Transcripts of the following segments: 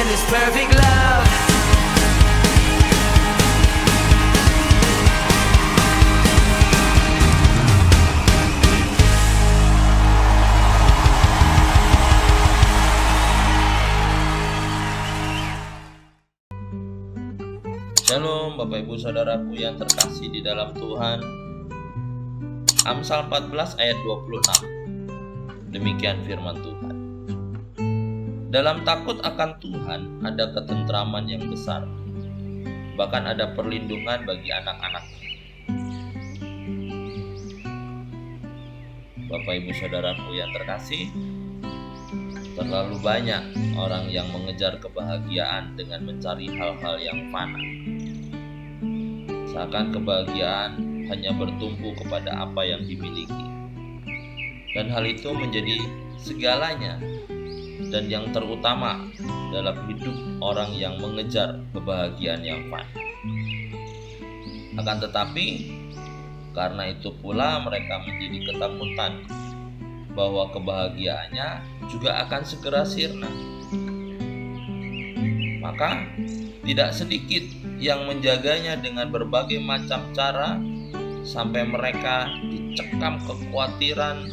this perfect love. Shalom Bapak Ibu Saudaraku yang terkasih di dalam Tuhan. Amsal 14 ayat 26. Demikian firman Tuhan. Dalam takut akan Tuhan ada ketentraman yang besar, bahkan ada perlindungan bagi anak-anaknya. Bapak Ibu Saudaraku yang terkasih, terlalu banyak orang yang mengejar kebahagiaan dengan mencari hal-hal yang fana. Seakan kebahagiaan hanya bertumpu kepada apa yang dimiliki, dan hal itu menjadi segalanya dan yang terutama dalam hidup orang yang mengejar kebahagiaan yang fana. Akan tetapi, karena itu pula mereka menjadi ketakutan bahwa kebahagiaannya juga akan segera sirna. Maka tidak sedikit yang menjaganya dengan berbagai macam cara, sampai mereka dicekam kekhawatiran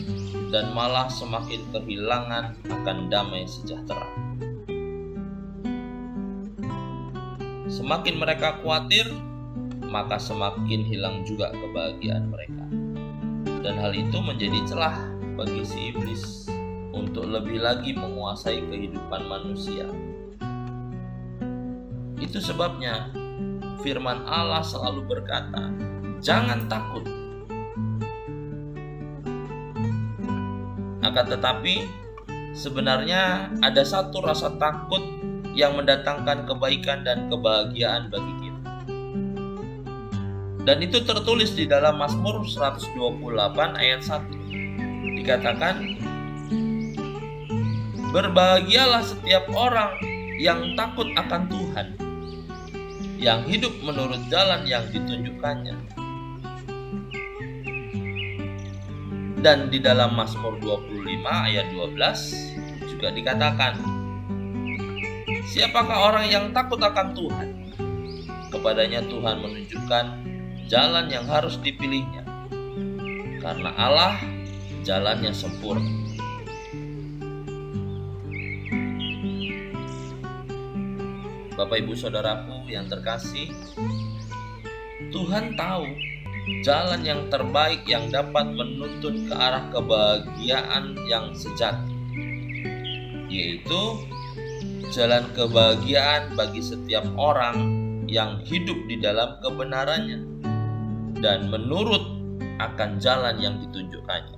dan malah semakin kehilangan akan damai sejahtera. Semakin mereka khawatir, maka semakin hilang juga kebahagiaan mereka. Dan hal itu menjadi celah bagi si iblis untuk lebih lagi menguasai kehidupan manusia. Itu sebabnya firman Allah selalu berkata, jangan takut. Akan tetapi, sebenarnya ada satu rasa takut yang mendatangkan kebaikan dan kebahagiaan bagi kita. Dan itu tertulis di dalam Mazmur 128 ayat 1. Dikatakan, berbahagialah setiap orang yang takut akan Tuhan, yang hidup menurut jalan yang ditunjukkannya. Dan di dalam Mazmur 25 ayat 12 juga dikatakan, siapakah orang yang takut akan Tuhan? Kepadanya Tuhan menunjukkan jalan yang harus dipilihnya, karena Allah jalannya sempurna. Bapak Ibu Saudaraku yang terkasih, Tuhan tahu jalan yang terbaik yang dapat menuntun ke arah kebahagiaan yang sejati, yaitu jalan kebahagiaan bagi setiap orang yang hidup di dalam kebenarannya dan menurut akan jalan yang ditunjukkannya.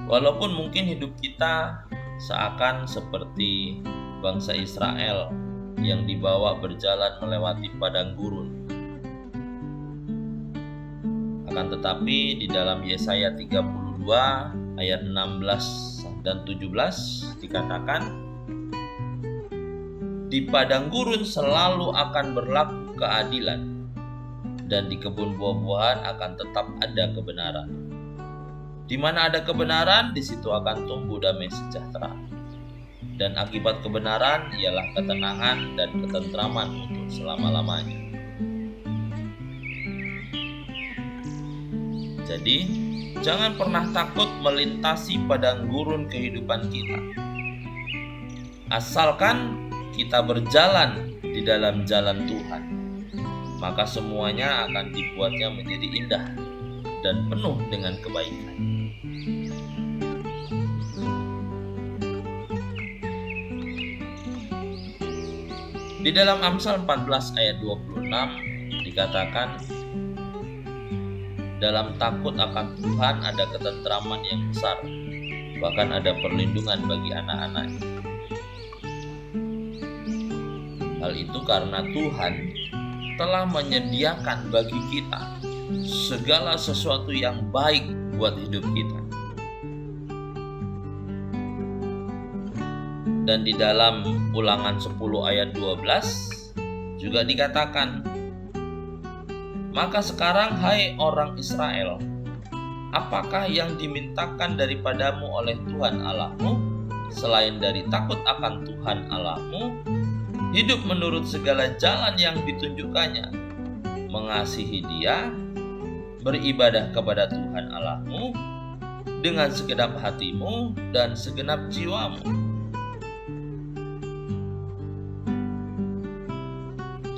Walaupun mungkin hidup kita seakan seperti bangsa Israel yang dibawa berjalan melewati padang gurun, akan tetapi di dalam Yesaya 32 ayat 16 dan 17 dikatakan, di padang gurun selalu akan berlaku keadilan, dan di kebun buah-buahan akan tetap ada kebenaran. Di mana ada kebenaran, di situ akan tumbuh damai sejahtera. Dan akibat kebenaran ialah ketenangan dan ketentraman untuk selama-lamanya. Jadi, jangan pernah takut melintasi padang gurun kehidupan kita. Asalkan kita berjalan di dalam jalan Tuhan, maka semuanya akan dibuatnya menjadi indah dan penuh dengan kebaikan. Di dalam Amsal 14 ayat 26 dikatakan, dalam takut akan Tuhan ada ketentraman yang besar, bahkan ada perlindungan bagi anak-anaknya. Hal itu karena Tuhan telah menyediakan bagi kita segala sesuatu yang baik buat hidup kita. Dan di dalam Ulangan 10 ayat 12 juga dikatakan, maka sekarang hai orang Israel, apakah yang dimintakan daripadamu oleh Tuhan Allahmu selain dari takut akan Tuhan Allahmu, hidup menurut segala jalan yang ditunjukkannya, mengasihi Dia, beribadah kepada Tuhan Allahmu dengan segenap hatimu dan segenap jiwamu.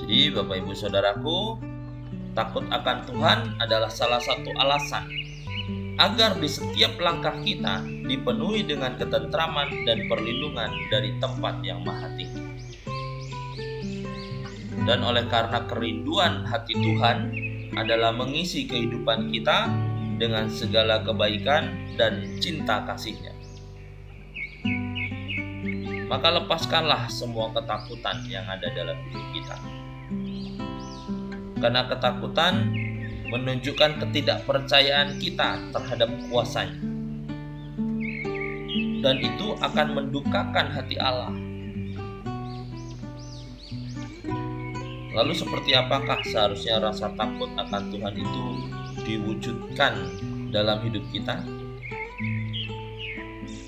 Jadi Bapak Ibu Saudaraku, takut akan Tuhan adalah salah satu alasan agar di setiap langkah kita dipenuhi dengan ketentraman dan perlindungan dari tempat yang maha tinggi. Dan oleh karena kerinduan hati Tuhan adalah mengisi kehidupan kita dengan segala kebaikan dan cinta kasih-Nya, maka lepaskanlah semua ketakutan yang ada dalam hidup kita. Karena ketakutan menunjukkan ketidakpercayaan kita terhadap kuasa-Nya, dan itu akan mendukakan hati Allah. Lalu seperti apakah seharusnya rasa takut akan Tuhan itu diwujudkan dalam hidup kita?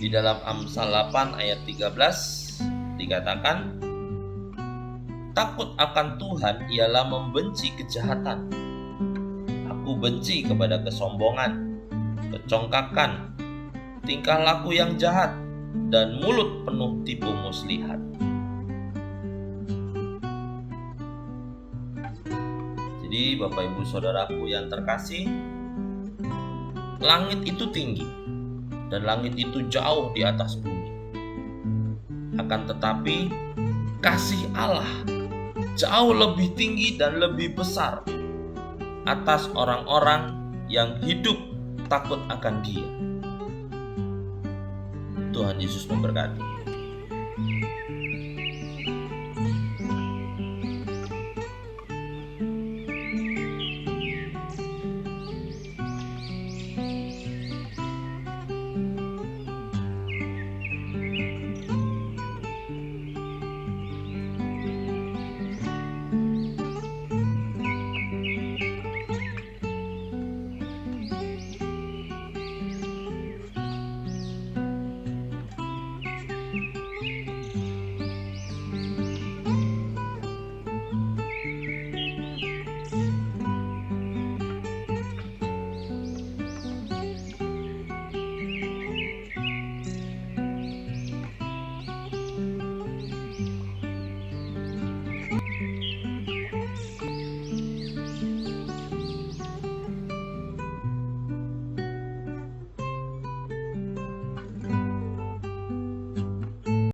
Di dalam Amsal 8 ayat 13 dikatakan, takut akan Tuhan ialah membenci kejahatan. Aku benci kepada kesombongan, kecongkakan, tingkah laku yang jahat, dan mulut penuh tipu muslihat. Jadi Bapak Ibu Saudaraku yang terkasih, langit itu tinggi dan langit itu jauh di atas bumi. Akan tetapi kasih Allah jauh lebih tinggi dan lebih besar atas orang-orang yang hidup takut akan Dia. Tuhan Yesus memberkati.